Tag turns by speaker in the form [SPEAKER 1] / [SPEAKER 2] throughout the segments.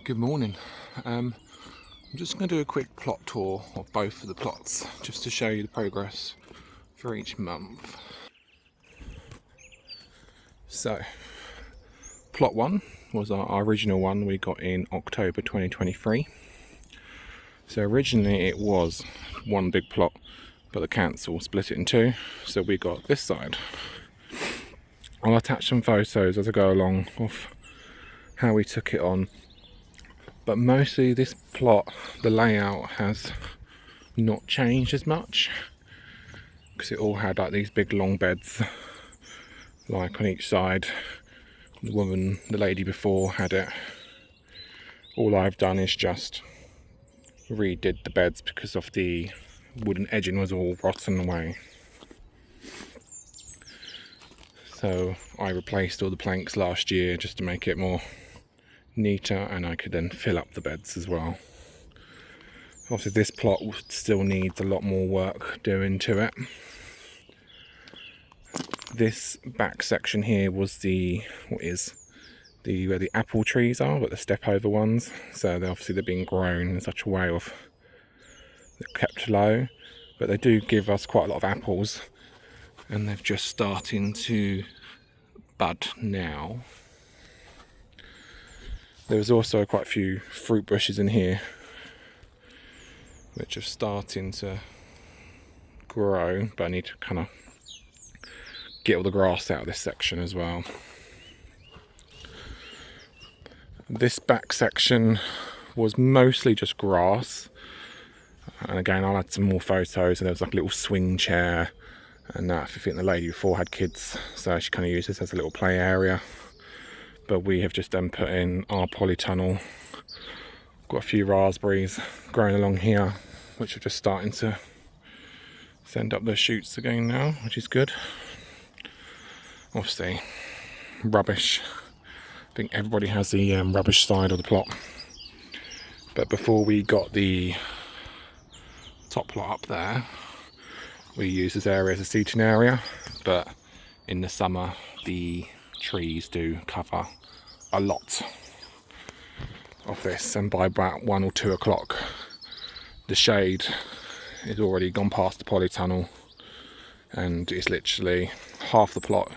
[SPEAKER 1] Good morning. I'm just going to do a quick plot tour of both of the plots just to show you the progress for each month. So, plot 1 was our original one we got in October 2023. So originally it was one big plot, but the council split it in two, so we got this side. I'll attach some photos as I go along of how we took it on. But mostly this plot, the layout has not changed as much because it all had like these big long beds like on each side. The lady before had it. All I've done is just redid the beds because of the wooden edging was all rotten away. So I replaced all the planks last year just to make it more neater, and I could then fill up the beds as well. Obviously this plot still needs a lot more work doing to it. This back section here was where the apple trees are, but the step over ones. So they've been grown in such a way they're kept low, but they do give us quite a lot of apples, and they're just starting to bud now. There was also quite a few fruit bushes in here which are starting to grow, but I need to kind of get all the grass out of this section as well. This back section was mostly just grass, and again I'll add some more photos. And there was like a little swing chair, and I think the lady before had kids, so she kind of used this as a little play area. But we have just then put in our polytunnel. Got a few raspberries growing along here, which are just starting to send up their shoots again now, which is good. Obviously, rubbish. I think everybody has the rubbish side of the plot. But before we got the top plot up there, we used this area as a seating area. But in the summer, the trees do cover a lot of this, and by about 1 or 2 o'clock the shade is already gone past the polytunnel, and it's literally half the plot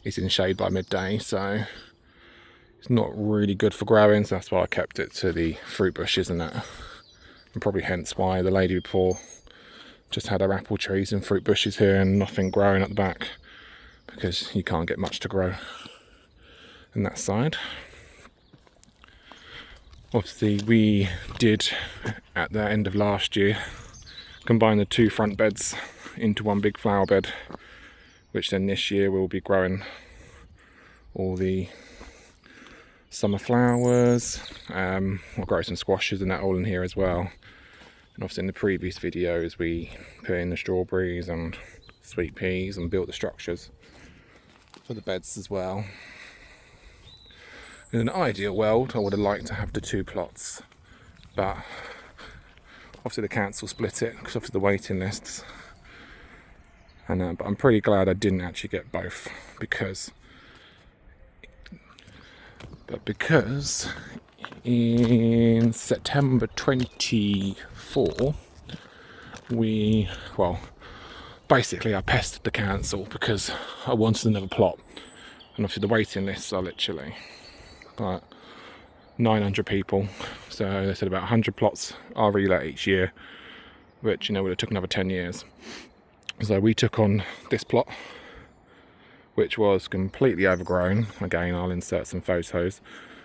[SPEAKER 1] is in shade by midday, so it's not really good for growing. So that's why I kept it to the fruit bushes and that, and probably hence why the lady before just had her apple trees and fruit bushes here and nothing growing at the back, because you can't get much to grow in that side. Obviously we did at the end of last year combine the 2 front beds into one big flower bed, which then this year we'll be growing all the summer flowers. We'll grow some squashes and that all in here as well. And obviously in the previous videos we put in the strawberries and sweet peas and built the structures for the beds as well. In an ideal world I would have liked to have the 2 plots, but obviously the council split it because of the waiting lists, and but I'm pretty glad I didn't actually get both, because in September 24 basically I pestered the council because I wanted another plot, and obviously the waiting lists are literally like 900 people, so they said about 100 plots are relet each year, which would have took another 10 years. So we took on this plot, which was completely overgrown. Again, I'll insert some photos,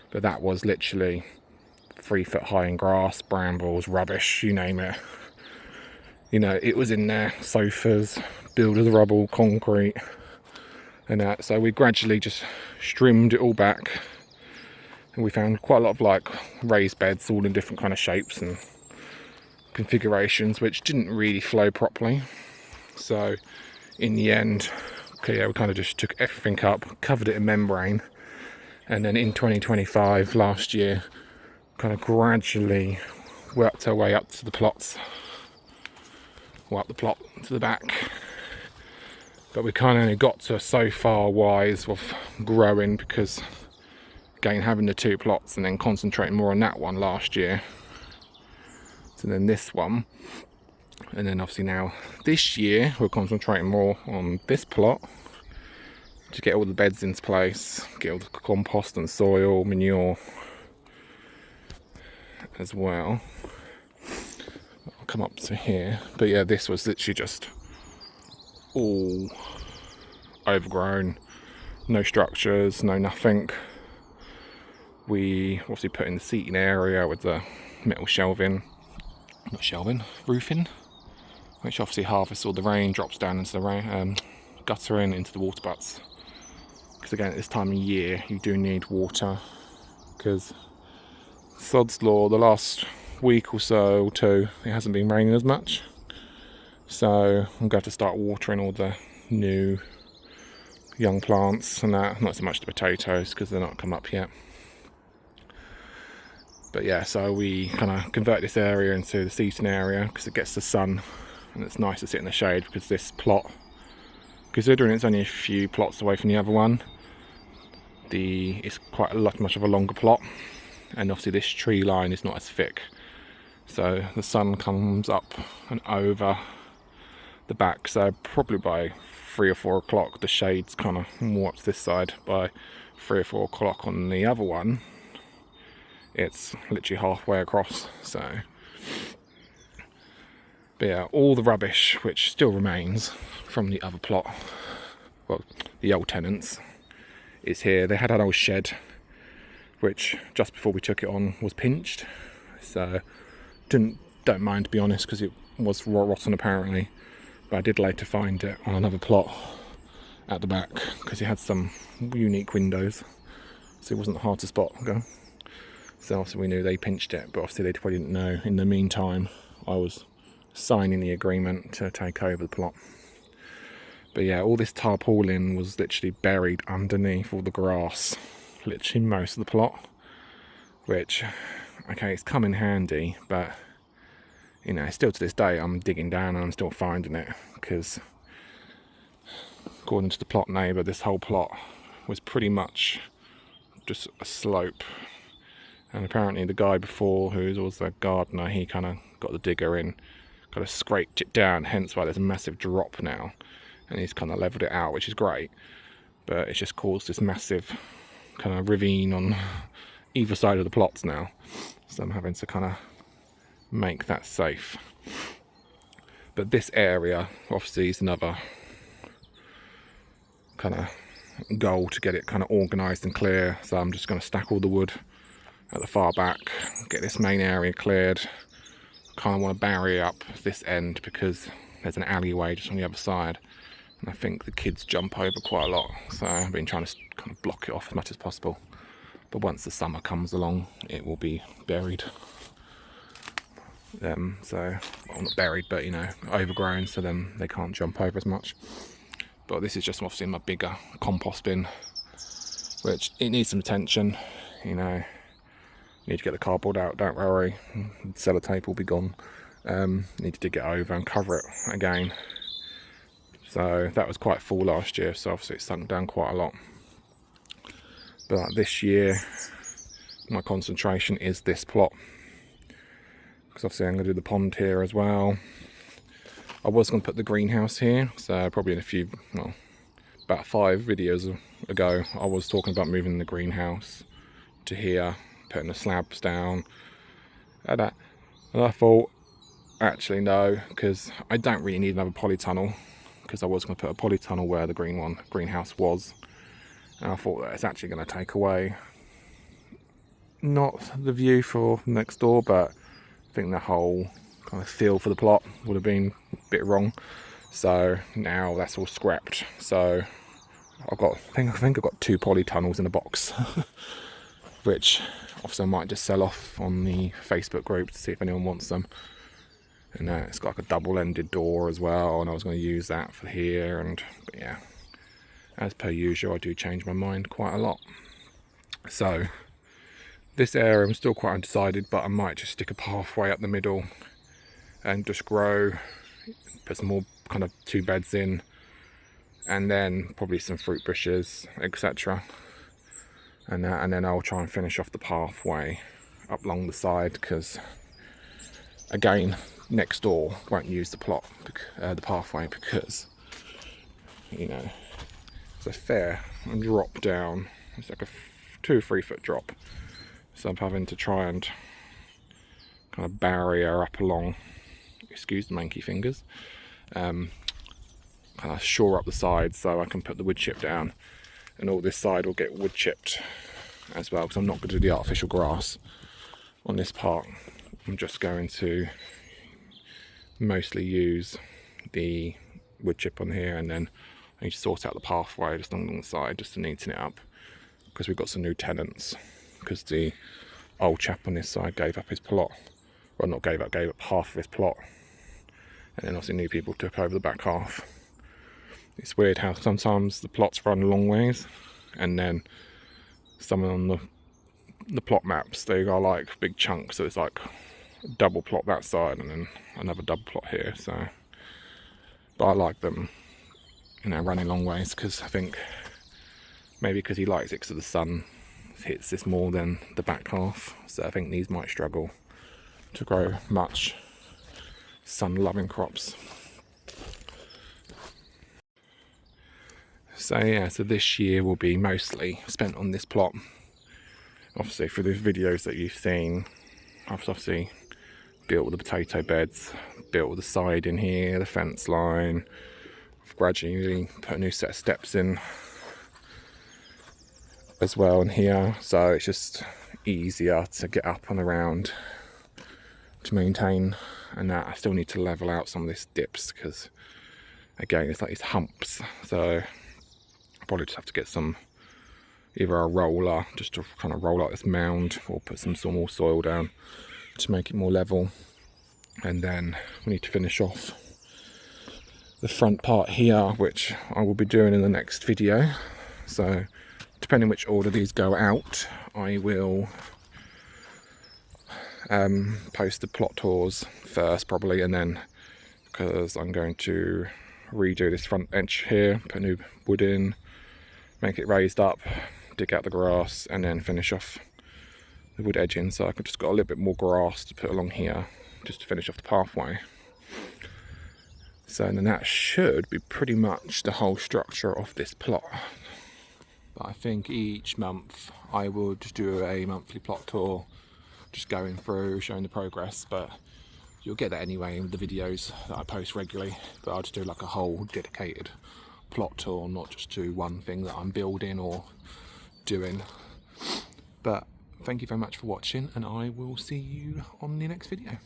[SPEAKER 1] but that was literally 3 foot high in grass, brambles, rubbish, you name it. It was in there, sofas, builder's rubble, concrete, and that. So we gradually just trimmed it all back, and we found quite a lot of like raised beds, all in different kind of shapes and configurations, which didn't really flow properly. So in the end, we kind of just took everything up, covered it in membrane, and then in 2025 last year kind of gradually worked our way up to the plots, or up the plot to the back. But we kind of only got to so far wise of growing because again having the 2 plots and then concentrating more on that one last year. So then this one, and then obviously now this year we're concentrating more on this plot to get all the beds into place, get all the compost and soil, manure as well. I'll come up to here, but yeah, this was literally just all overgrown, no structures, no nothing. We obviously put in the seating area with the metal roofing, which obviously harvests all the rain, drops down into the gutter and into the water butts. Because again, at this time of year, you do need water, because sod's law, the last week or so or two, it hasn't been raining as much. So I'm going to have to start watering all the new young plants and that, not so much the potatoes because they're not come up yet. But yeah, so we kind of convert this area into the seating area because it gets the sun and it's nice to sit in the shade, because this plot, considering it's only a few plots away from the other one, it's quite much of a longer plot, and obviously this tree line is not as thick, so the sun comes up and over the back, so probably by 3 or 4 o'clock the shade's kind of more up to this side. By 3 or 4 o'clock on the other one it's literally halfway across. So but yeah, all the rubbish which still remains from the other plot, well, the old tenants, is here. They had an old shed which just before we took it on was pinched, so don't mind, to be honest, because it was rotten apparently. But I did later find it on another plot at the back because it had some unique windows, so it wasn't hard to spot. So obviously we knew they pinched it, but obviously they probably didn't know. In the meantime, I was signing the agreement to take over the plot. But yeah, all this tarpaulin was literally buried underneath all the grass, literally most of the plot, which, okay, it's come in handy, but you know, still to this day I'm digging down and I'm still finding it, because according to the plot neighbour, this whole plot was pretty much just a slope, and apparently the guy before, who was also a gardener, he kind of got the digger in, kind of scraped it down, hence why there's a massive drop now, and he's kind of levelled it out, which is great, but it's just caused this massive kind of ravine on either side of the plots now, so I'm having to kind of make that safe. But this area obviously is another kind of goal, to get it kind of organised and clear, so I'm just going to stack all the wood at the far back, get this main area cleared. Kind of want to barrier up this end because there's an alleyway just on the other side, and I think the kids jump over quite a lot, so I've been trying to kind of block it off as much as possible. But once the summer comes along, it will be buried. So, well, not buried, but you know, overgrown, so then they can't jump over as much. But this is just obviously my bigger compost bin, which it needs some attention. You know, need to get the cardboard out, don't worry, the sellotape will be gone. Need to dig it over and cover it again. So that was quite full last year, so obviously it sunk down quite a lot. But like this year, my concentration is this plot, because obviously I'm going to do the pond here as well. I was going to put the greenhouse here, so probably in a few, well, about 5 videos ago, I was talking about moving the greenhouse to here, putting the slabs down, and I thought, actually no, because I don't really need another polytunnel, because I was going to put a polytunnel where the greenhouse was, and I thought that it's actually going to take away, not the view for next door, but I think the whole kind of feel for the plot would have been a bit wrong. So now that's all scrapped. So I think I've got 2 polytunnels in a box, which obviously I might just sell off on the Facebook group to see if anyone wants them. And it's got like a double-ended door as well, and I was going to use that for here. But yeah, as per usual, I do change my mind quite a lot. So this area I'm still quite undecided, but I might just stick a pathway up the middle and just grow, put some more kind of 2 beds in, and then probably some fruit bushes, etc. and then I'll try and finish off the pathway up along the side, because again, next door won't use the the pathway, because you know it's a fair drop down. It's like a 2-3 foot drop, so I'm having to try and kind of barrier up along, excuse the manky fingers, kind of shore up the sides so I can put the wood chip down, and all this side will get wood chipped as well, because I'm not going to do the artificial grass on this part. I'm just going to mostly use the wood chip on here, and then I need to sort out the pathway just along the side just to neaten it up, because we've got some new tenants, because the old chap on this side gave up his plot. Well, not gave up half of his plot, and then obviously new people took over the back half. It's weird how sometimes the plots run a long ways, and then some on the plot maps, they are like big chunks, so it's like a double plot that side and then another double plot here. So, but I like them, you know, running long ways, because I think maybe because he likes it because the sun hits this more than the back half, so I think these might struggle to grow much sun-loving crops. So yeah, so this year will be mostly spent on this plot. Obviously, for the videos that you've seen, I've obviously built all the potato beds, built all the side in here, the fence line. I've gradually put a new set of steps in as well in here, so it's just easier to get up and around to maintain. And that I still need to level out some of these dips, because again it's like these humps, so I'll probably just have to get some, either a roller just to kind of roll out this mound, or put some more soil down to make it more level. And then we need to finish off the front part here, which I will be doing in the next video. So depending which order these go out, I will post the plot tours first probably, and then, because I'm going to redo this front edge here, put new wood in, make it raised up, dig out the grass, and then finish off the wood edging. So I've just got a little bit more grass to put along here just to finish off the pathway. So then that should be pretty much the whole structure of this plot. But I think each month I will just do a monthly plot tour, just going through, showing the progress, but you'll get that anyway in the videos that I post regularly. But I'll just do like a whole dedicated plot tour, not just do one thing that I'm building or doing. But thank you very much for watching, and I will see you on the next video.